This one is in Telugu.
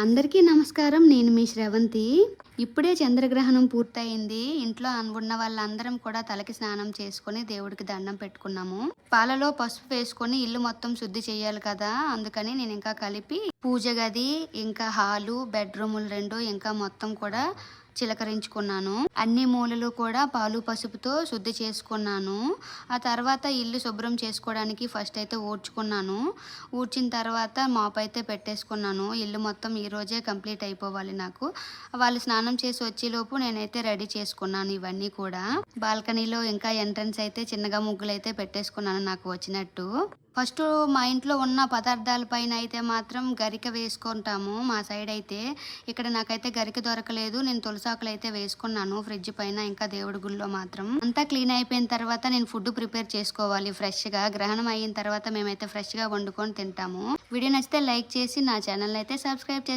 అందరికీ నమస్కారం. నేను మీ శ్రవంతి. ఇప్పుడే చంద్రగ్రహణం పూర్తయింది. ఇంట్లో ఉన్న వాళ్ళందరం కూడా తలకి స్నానం చేసుకొని దేవుడికి దండం పెట్టుకున్నాము. పాలలో పసుపు వేసుకొని ఇల్లు మొత్తం శుద్ధి చేయాలి కదా, అందుకని నేను ఇంకా కలిపి పూజ గది, ఇంకా హాలు, బెడ్రూములు 2 ఇంకా మొత్తం కూడా చిలకరించుకున్నాను. అన్ని మూలలు కూడా పాలు పసుపుతో శుద్ధి చేసుకున్నాను. ఆ తర్వాత ఇల్లు శుభ్రం చేసుకోవడానికి ఫస్ట్ అయితే ఊడ్చుకున్నాను. ఊడ్చిన తర్వాత మాప్ అయితే పెట్టేసుకున్నాను. ఇల్లు మొత్తం ఈరోజే కంప్లీట్ అయిపోవాలి నాకు. వాళ్ళు స్నానం చేసి వచ్చేలోపు నేనైతే రెడీ చేసుకున్నాను ఇవన్నీ కూడా. బాల్కనీలో ఇంకా ఎంట్రన్స్ అయితే చిన్నగా ముగ్గులు అయితే పెట్టేసుకున్నాను నాకు వచ్చినట్టు. ఫస్ట్ మా ఇంట్లో ఉన్న పదార్థాల పైన అయితే మాత్రం గరిక వేసుకుంటాము మా సైడ్ అయితే. ఇక్కడ నాకైతే గరిక దొరకలేదు. నేను తులసాకులు అయితే వేసుకున్నాను ఫ్రిడ్జ్ పైన, ఇంకా దేవుడి గుళ్ళో మాత్రం. అంతా క్లీన్ అయిపోయిన తర్వాత నేను ఫుడ్ ప్రిపేర్ చేసుకోవాలి ఫ్రెష్గా. గ్రహణం అయిన తర్వాత మేమైతే ఫ్రెష్గా వండుకొని తింటాము. వీడియో నచ్చితే లైక్ చేసి నా ఛానల్ అయితే సబ్స్క్రైబ్ చేసుకోండి.